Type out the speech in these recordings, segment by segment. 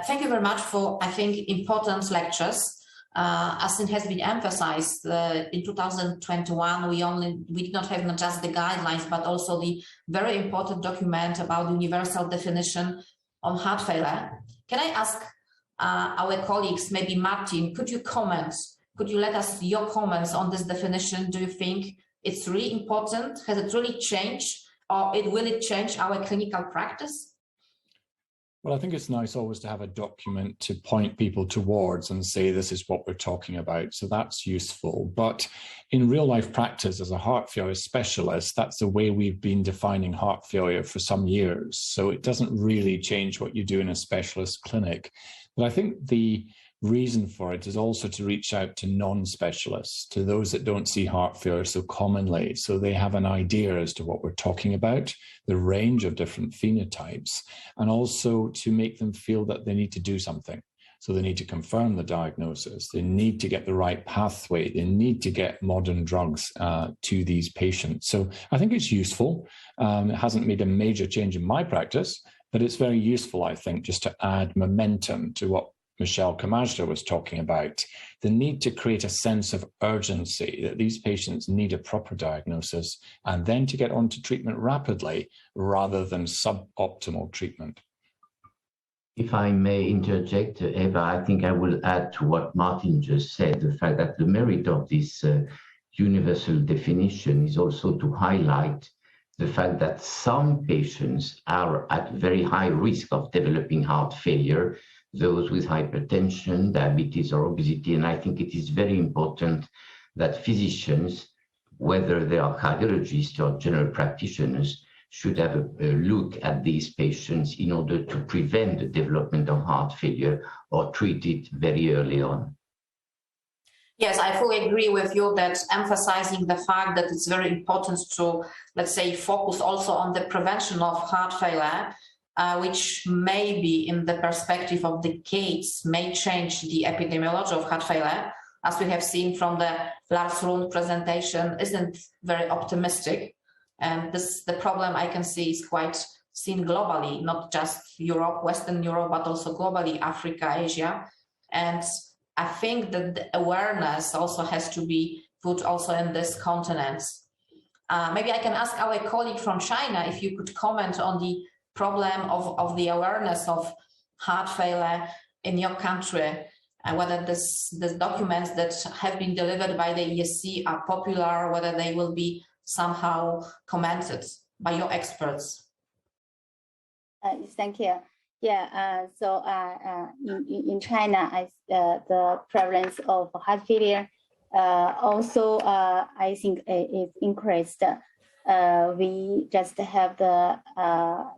Thank you very much for, I think, important lectures. As it has been emphasized, in 2021, we did not have not just the guidelines, but also the very important document about the universal definition on heart failure. Can I ask our colleagues, maybe Martin, could you let us your comments on this definition? Do you think it's really important? Has it really changed, or will it change our clinical practice? Well, I think it's nice always to have a document to point people towards and say, this is what we're talking about. So that's useful. But in real life practice as a heart failure specialist, that's the way we've been defining heart failure for some years. So it doesn't really change what you do in a specialist clinic. But I think the reason for it is also to reach out to non-specialists, to those that don't see heart failure so commonly, so they have an idea as to what we're talking about, the range of different phenotypes, and also to make them feel that they need to do something. So they need to confirm the diagnosis, they need to get the right pathway, they need to get modern drugs to these patients. So I think it's useful. It hasn't made a major change in my practice, but it's very useful, I think, just to add momentum to what Michelle Kamajda was talking about, the need to create a sense of urgency that these patients need a proper diagnosis and then to get onto treatment rapidly rather than suboptimal treatment. If I may interject, Eva, I think I will add to what Martin just said, the fact that the merit of this universal definition is also to highlight the fact that some patients are at very high risk of developing heart failure, those with hypertension, diabetes, or obesity. And I think it is very important that physicians, whether they are cardiologists or general practitioners, should have a look at these patients in order to prevent the development of heart failure or treat it very early on. Yes, I fully agree with you that emphasizing the fact that it's very important to, let's say, focus also on the prevention of heart failure, which maybe in the perspective of decades may change the epidemiology of heart failure, as we have seen from the Lars Lund presentation, isn't very optimistic. And the problem I can see is quite seen globally, not just Europe, Western Europe, but also globally, Africa, Asia. And I think that the awareness also has to be put also in this continent. Maybe I can ask our colleague from China if you could comment on the problem of the awareness of heart failure in your country, and whether the documents that have been delivered by the ESC are popular, whether they will be somehow commented by your experts. Thank you. Yeah, so in China, the prevalence of heart failure also, I think, is increased. We just have the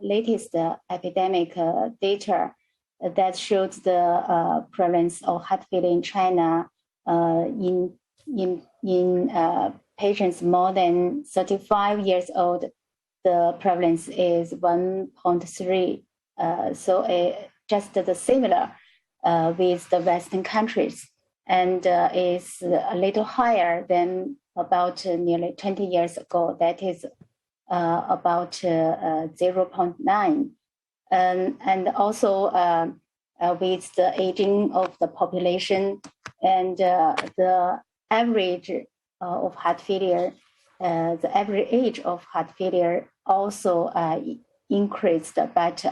latest epidemic data that shows the prevalence of heart failure in China in patients more than 35 years old. The prevalence is 1.3. So just the similar with the Western countries, and is a little higher than about nearly 20 years ago. That is about 0.9. And also with the aging of the population and the average of heart failure, the average age of heart failure also increased, but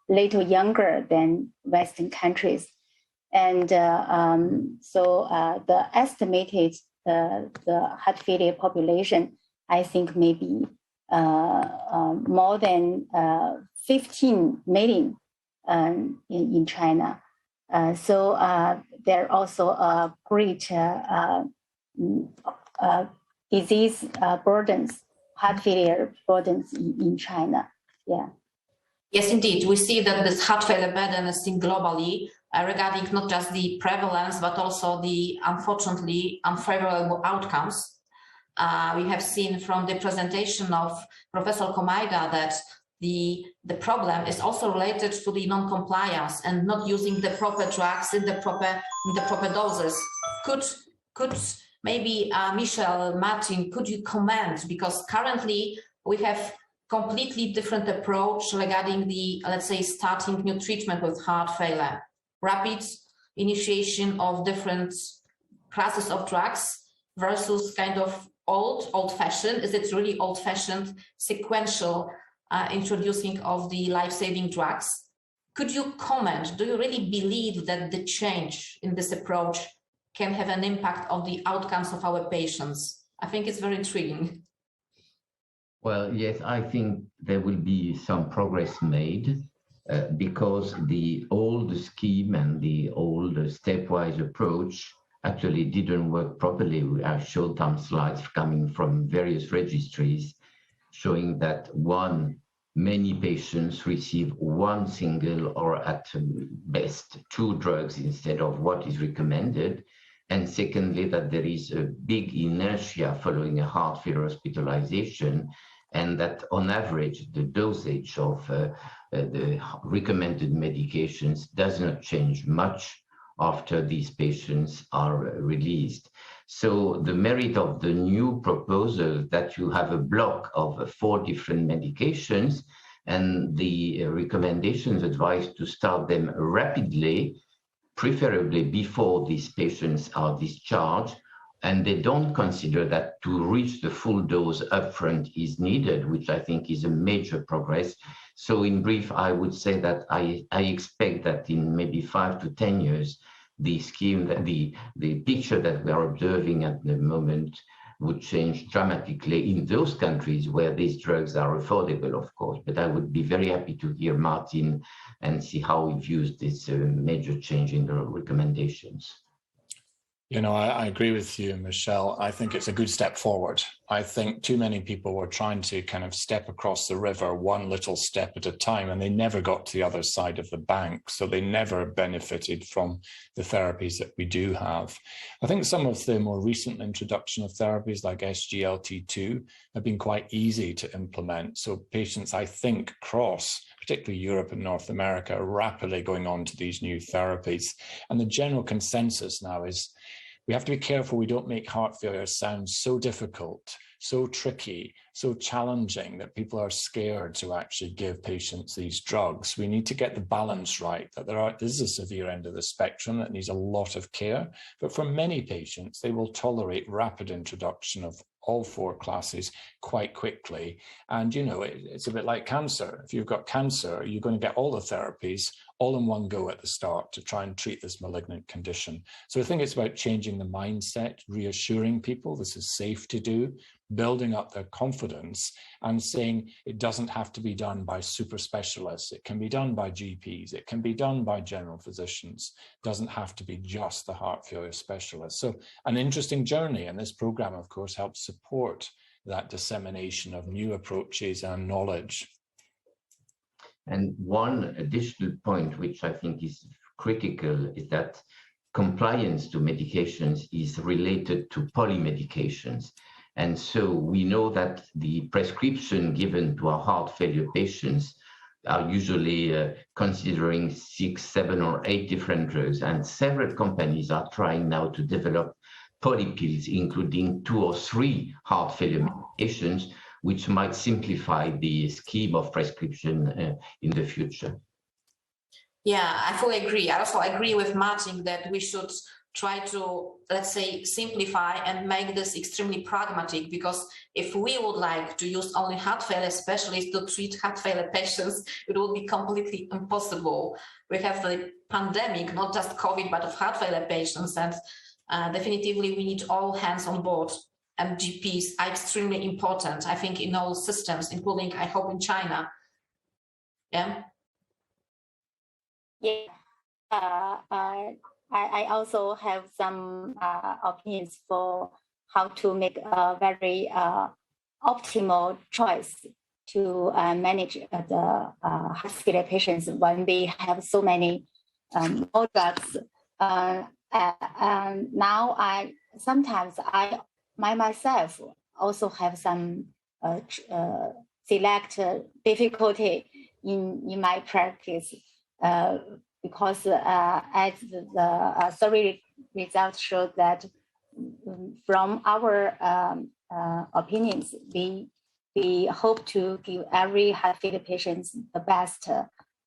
little younger than Western countries. And so the estimated the heart failure population, I think, maybe more than 15 million in China. So there are also a great disease burdens, heart failure burdens in China. Yeah. Yes, indeed. We see that this heart failure burden is seen globally regarding not just the prevalence, but also the, unfortunately, unfavorable outcomes. We have seen from the presentation of Professor Komaida that the problem is also related to the non-compliance and not using the proper drugs in the proper doses. Could maybe Michelle, Martin, could you comment? Because currently we have completely different approach regarding the, let's say, starting new treatment with heart failure. Rapid initiation of different classes of drugs versus kind of old-fashioned. Is it really old-fashioned sequential introducing of the life-saving drugs? Could you comment, do you really believe that the change in this approach can have an impact on the outcomes of our patients? I think it's very intriguing. Well, yes, I think there will be some progress made because the old scheme and the old stepwise approach actually didn't work properly. I showed some slides coming from various registries showing that many patients receive one single or at best two drugs instead of what is recommended. And secondly, that there is a big inertia following a heart failure hospitalization, and that on average, the dosage of the recommended medications does not change much after these patients are released. So the merit of the new proposal that you have a block of 4 different medications and the recommendations advised to start them rapidly, preferably before these patients are discharged, and they don't consider that to reach the full dose upfront is needed, which I think is a major progress. So in brief, I would say that I expect that in maybe 5 to 10 years, the scheme, the picture that we are observing at the moment would change dramatically in those countries where these drugs are affordable, of course. But I would be very happy to hear Martin and see how he views this major change in the recommendations. You know, I agree with you, Michelle. I think it's a good step forward. I think too many people were trying to kind of step across the river one little step at a time, and they never got to the other side of the bank. So they never benefited from the therapies that we do have. I think some of the more recent introduction of therapies like SGLT2 have been quite easy to implement. So patients, I think, across particularly Europe and North America, are rapidly going on to these new therapies. And the general consensus now is we have to be careful we don't make heart failure sound so difficult, so tricky, so challenging that people are scared to actually give patients these drugs. We need to get the balance right, that this is a severe end of the spectrum that needs a lot of care. But for many patients, they will tolerate rapid introduction of all 4 classes quite quickly. And, you know, it's a bit like cancer. If you've got cancer, you're going to get all the therapies all in one go at the start to try and treat this malignant condition. So I think it's about changing the mindset, reassuring people this is safe to do, building up their confidence and saying it doesn't have to be done by super specialists. It can be done by GPs. It can be done by general physicians. It doesn't have to be just the heart failure specialist. So an interesting journey. And this program, of course, helps support that dissemination of new approaches and knowledge. And one additional point, which I think is critical, is that compliance to medications is related to polymedications. And so we know that the prescription given to our heart failure patients are usually considering 6, 7, or 8 different drugs. And several companies are trying now to develop polypills, including 2 or 3 heart failure medications, which might simplify the scheme of prescription in the future. Yeah, I fully agree. I also agree with Martin that we should try to, let's say, simplify and make this extremely pragmatic, because if we would like to use only heart failure specialists to treat heart failure patients, it would be completely impossible. We have the pandemic, not just COVID, but of heart failure patients, and definitively we need all hands on board. And GPs are extremely important, I think, in all systems, including, I hope, in China. Yeah. Yeah. I also have some opinions for how to make a very optimal choice to manage the heart failure patients when they have so many drugs. Now sometimes myself also have some select difficulty in my practice because as the survey results show that from our opinions, we we hope to give every heart failure patient the best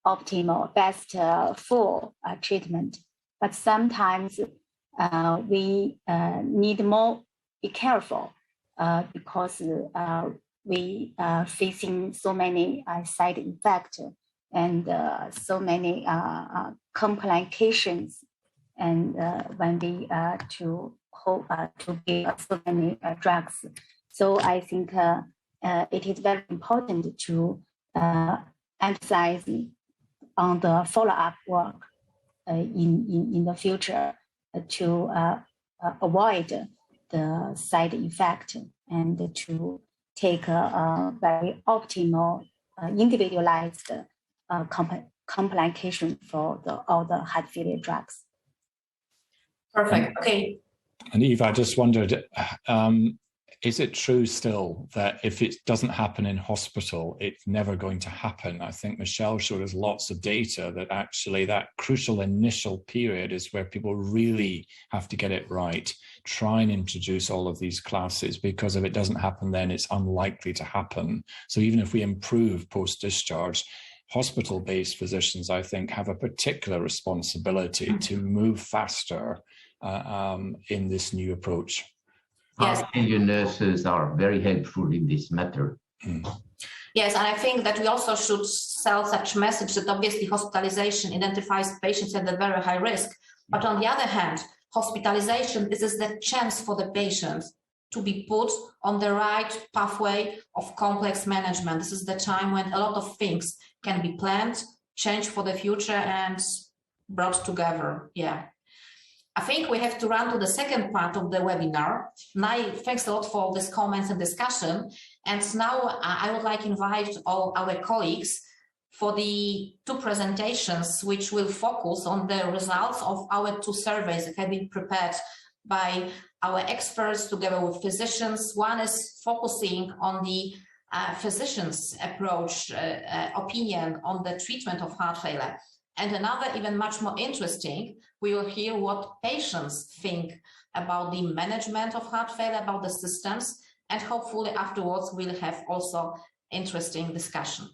optimal, best full treatment. But sometimes we need more be careful because we are facing so many side effects and so many complications, and when we to give so many drugs. So I think it is very important to emphasize on the follow-up work in the future to avoid the side effect and to take a very optimal, individualized complication for all the heart failure drugs. Perfect. Okay. And Eve, I just wondered, is it true still that if it doesn't happen in hospital, it's never going to happen? I think Michelle showed us lots of data that actually that crucial initial period is where people really have to get it right, try and introduce all of these classes, because if it doesn't happen, then it's unlikely to happen. So even if we improve post-discharge, hospital-based physicians, I think, have a particular responsibility to move faster in this new approach. Yes. Heart failure nurses are very helpful in this matter. Yes, and I think that we also should sell such message that obviously hospitalization identifies patients at a very high risk. But on the other hand, hospitalization, this is the chance for the patient to be put on the right pathway of complex management. This is the time when a lot of things can be planned, changed for the future, and brought together. Yeah. I think we have to run to the second part of the webinar. Now, thanks a lot for all these comments and discussion. And now I would like to invite all our colleagues for the two presentations, which will focus on the results of our two surveys that have been prepared by our experts together with physicians. One is focusing on the physicians' approach, opinion on the treatment of heart failure. And another, even much more interesting, we will hear what patients think about the management of heart failure, about the systems, and hopefully afterwards we'll have also interesting discussion.